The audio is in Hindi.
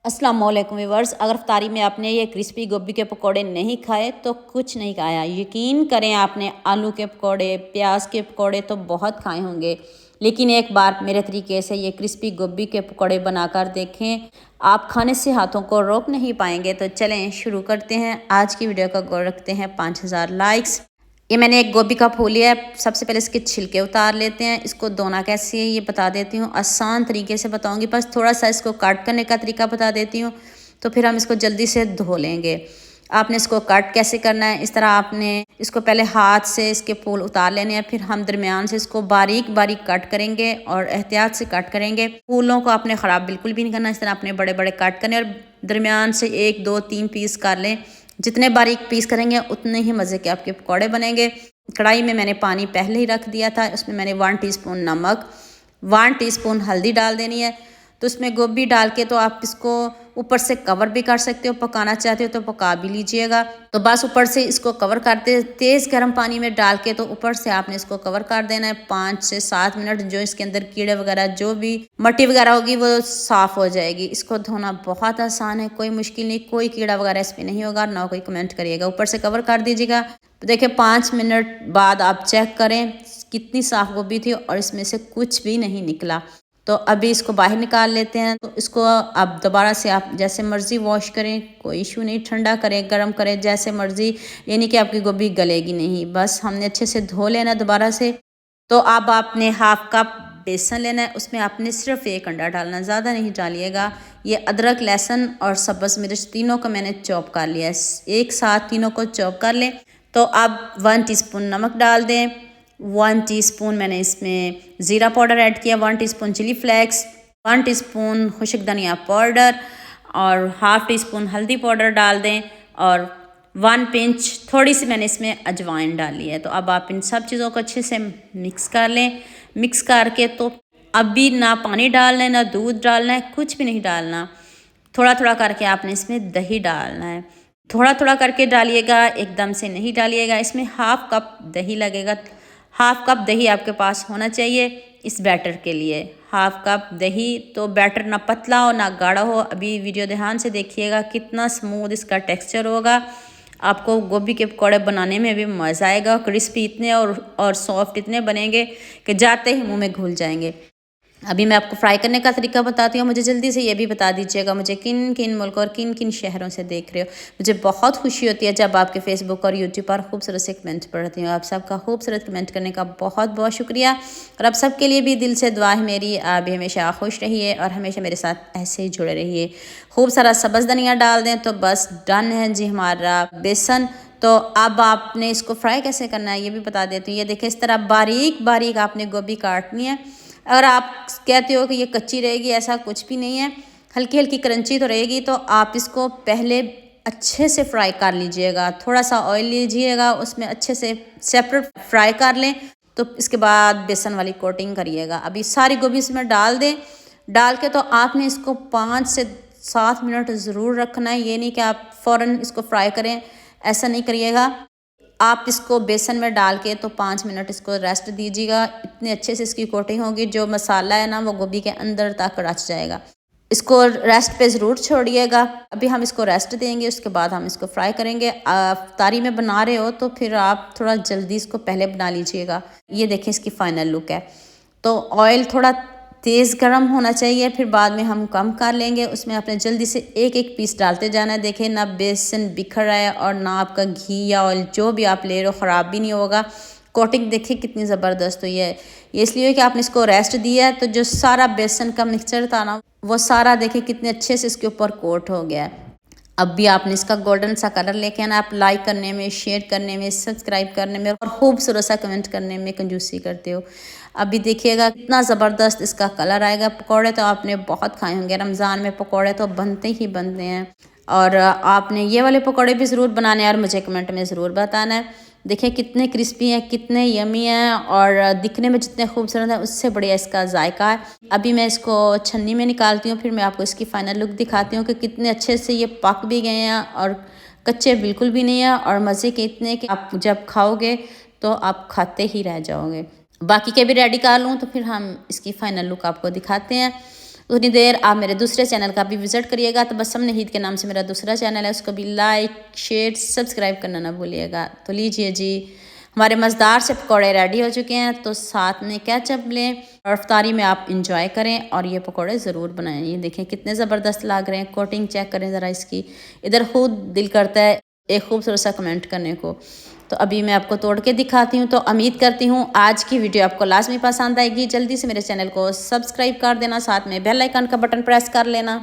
अस्सलाम वालेकुम व्यूअर्स। अगर इफ्तारी में आपने ये क्रिस्पी गोभी के पकोड़े नहीं खाए तो कुछ नहीं खाया। यकीन करें, आपने आलू के पकोड़े, प्याज के पकोड़े तो बहुत खाए होंगे, लेकिन एक बार मेरे तरीके से ये क्रिस्पी गोभी के पकोड़े बनाकर देखें, आप खाने से हाथों को रोक नहीं पाएंगे। तो चलें शुरू करते हैं। आज की वीडियो का गोल रखते हैं 5000 लाइक्स। ये मैंने एक गोभी का फूल लिया है। सबसे पहले इसके छिलके उतार लेते हैं। इसको धोना कैसे है ये बता देती हूँ, आसान तरीके से बताऊँगी, बस थोड़ा सा इसको कट करने का तरीका बता देती हूँ, तो फिर हम इसको जल्दी से धो लेंगे। आपने इसको कट कैसे करना है, इस तरह आपने इसको पहले हाथ से इसके फूल उतार लेने हैं, फिर हम दरमियान से इसको बारीक बारीक कट करेंगे और एहतियात से कट करेंगे। फूलों को आपने ख़राब बिल्कुल भी नहीं करना, इस तरह आपने बड़े बड़े कट करने और दरमियान से 1 2 3 पीस कर लें। जितने बारीक पीस करेंगे उतने ही मज़े के आपके पकौड़े बनेंगे। कढ़ाई में मैंने पानी पहले ही रख दिया था, उसमें मैंने 1 टीस्पून नमक, 1 टीस्पून हल्दी डाल देनी है। तो उसमें गोभी डाल के तो आप इसको ऊपर से कवर भी कर सकते हो, पकाना चाहते हो तो पका भी लीजिएगा। तो बस ऊपर से इसको कवर करते, तेज़ गर्म पानी में डाल के तो ऊपर से आपने इसको कवर कर देना है 5 से 7 मिनट। जो इसके अंदर कीड़े वगैरह, जो भी मट्टी वगैरह होगी वो साफ़ हो जाएगी। इसको धोना बहुत आसान है, कोई मुश्किल नहीं, कोई कीड़ा वगैरह इसमें नहीं होगा, ना कोई कमेंट करिएगा। ऊपर से कवर कर दीजिएगा। तो देखिए 5 मिनट बाद आप चेक करें कितनी साफ़ गोभी थी और इसमें से कुछ भी नहीं निकला। तो अभी इसको बाहर निकाल लेते हैं। तो इसको अब दोबारा से आप जैसे मर्ज़ी वॉश करें, कोई इशू नहीं, ठंडा करें, गर्म करें, जैसे मर्ज़ी। ये नहीं कि आपकी गोभी गलेगी नहीं, बस हमने अच्छे से धो लेना दोबारा से। तो अब आपने हाफ कप बेसन लेना है, उसमें आपने सिर्फ 1 अंडा डालना, ज़्यादा नहीं डालिएगा। ये अदरक, लहसुन और सब्ज़ मिर्च तीनों को मैंने चॉप कर लिया है, एक साथ तीनों को चॉप कर लें। तो अब 1 टीस्पून नमक डाल दें, 1 टीस्पून मैंने इसमें ज़ीरा पाउडर ऐड किया, 1 टीस्पून चिली फ्लेक्स, 1 टीस्पून खुश्क धनिया पाउडर और हाफ़ टीस्पून हल्दी पाउडर डाल दें और 1 पिंच थोड़ी सी मैंने इसमें अजवाइन डाली है। तो अब आप इन सब चीज़ों को अच्छे से मिक्स कर लें। मिक्स करके तो अभी ना पानी डालना है, ना दूध डालना है, कुछ भी नहीं डालना। थोड़ा थोड़ा करके आपने इसमें दही डालना है, थोड़ा थोड़ा करके डालिएगा, एकदम से नहीं डालिएगा। इसमें हाफ़ कप दही लगेगा, हाफ़ कप दही आपके पास होना चाहिए इस बैटर के लिए। हाफ़ कप दही, तो बैटर ना पतला हो ना गाढ़ा हो। अभी वीडियो ध्यान से देखिएगा कितना स्मूथ इसका टेक्सचर होगा। आपको गोभी के पकौड़े बनाने में भी मज़ा आएगा। क्रिस्पी इतने और सॉफ्ट इतने बनेंगे कि जाते ही मुंह में घुल जाएंगे। अभी मैं आपको फ्राई करने का तरीका बताती हूँ। मुझे जल्दी से ये भी बता दीजिएगा मुझे किन किन मुल्क और किन किन शहरों से देख रहे हो। मुझे बहुत खुशी होती है जब आपके फेसबुक और यूट्यूब पर खूबसूरत से कमेंट पढ़ती हूँ। आप सबका खूबसूरत कमेंट करने का बहुत बहुत शुक्रिया। और आप सबके लिए भी दिल से दुआ है मेरी, आप भी हमेशा खुश रहिए और हमेशा मेरे साथ ऐसे ही जुड़े रहिए। खूब सारा सब्ज़ धनिया डाल दें तो बस डन है जी हमारा बेसन। तो अब आपने इसको फ्राई कैसे करना है ये भी बता देती हूँ। ये देखिए इस तरह बारीक बारीक आपने गोभी काटनी है। अगर आप कहते हो कि ये कच्ची रहेगी, ऐसा कुछ भी नहीं है, हल्की हल्की क्रंची तो रहेगी। तो आप इसको पहले अच्छे से फ्राई कर लीजिएगा, थोड़ा सा ऑयल लीजिएगा, उसमें अच्छे से सेपरेट फ्राई कर लें। तो इसके बाद बेसन वाली कोटिंग करिएगा। अभी सारी गोभी इसमें डाल दें। डाल के तो आपने इसको 5 से 7 मिनट ज़रूर रखना है। ये नहीं कि आप फ़ौरन इसको फ्राई करें, ऐसा नहीं करिएगा। आप इसको बेसन में डाल के तो 5 मिनट इसको रेस्ट दीजिएगा। इतने अच्छे से इसकी कोटिंग होगी, जो मसाला है ना वो गोभी के अंदर तक रच जाएगा। इसको रेस्ट पे ज़रूर छोड़िएगा। अभी हम इसको रेस्ट देंगे, उसके बाद हम इसको फ्राई करेंगे। तारी में बना रहे हो तो फिर आप थोड़ा जल्दी इसको पहले बना लीजिएगा। ये देखें इसकी फ़ाइनल लुक है। तो ऑयल थोड़ा तेज़ गर्म होना चाहिए, फिर बाद में हम कम कर लेंगे। उसमें आपने जल्दी से एक एक पीस डालते जाना है। देखें ना बेसन बिखर रहा है और ना आपका घी या ऑयल जो भी आप ले रहे हो ख़राब भी नहीं होगा। कोटिंग देखिए कितनी ज़बरदस्त हुई है। ये इसलिए कि आपने इसको रेस्ट दिया है, तो जो सारा बेसन का मिक्सचर था ना वो सारा देखिए कितने अच्छे से इसके ऊपर कोट हो गया है। अब भी आपने इसका गोल्डन सा कलर लेके आना। आप लाइक करने में, शेयर करने में, सब्सक्राइब करने में और खूबसूरत सा कमेंट करने में कंजूसी करते हो। अभी देखिएगा कितना ज़बरदस्त इसका कलर आएगा। पकोड़े तो आपने बहुत खाए होंगे, रमज़ान में पकोड़े तो बनते ही बनते हैं। और आपने ये वाले पकोड़े भी ज़रूर बनाने हैं और मुझे कमेंट में ज़रूर बताना है। देखिए कितने क्रिस्पी हैं, कितने यमी हैं और दिखने में जितने खूबसूरत हैं उससे बढ़िया इसका जायका है। अभी मैं इसको छन्नी में निकालती हूँ, फिर मैं आपको इसकी फ़ाइनल लुक दिखाती हूँ कि कितने अच्छे से ये पक भी गए हैं और कच्चे बिल्कुल भी नहीं है। और मज़े के इतने कि आप जब खाओगे तो आप खाते ही रह जाओगे। बाकी के भी रेडी कर लूँ तो फिर हम इसकी फ़ाइनल लुक आपको दिखाते हैं। उतनी देर आप मेरे दूसरे चैनल का भी विज़िट करिएगा। तबस्सुम नहीद के नाम से मेरा दूसरा चैनल है, उसको भी लाइक शेयर सब्सक्राइब करना ना भूलिएगा। तो लीजिए जी, हमारे मज़ेदार से पकौड़े रेडी हो चुके हैं। तो साथ में केचप लें और इफ्तारी में आप इंजॉय करें और ये पकौड़े ज़रूर बनाएं। ये देखें कितने ज़बरदस्त लग रहे हैं, कोटिंग चेक करें ज़रा इसकी। इधर खुद दिल करता है एक खूबसूरत सा कमेंट करने को। तो अभी मैं आपको तोड़ के दिखाती हूँ। तो उम्मीद करती हूँ आज की वीडियो आपको लाजमी पसंद आएगी। जल्दी से मेरे चैनल को सब्सक्राइब कर देना, साथ में बेल आइकन का बटन प्रेस कर लेना।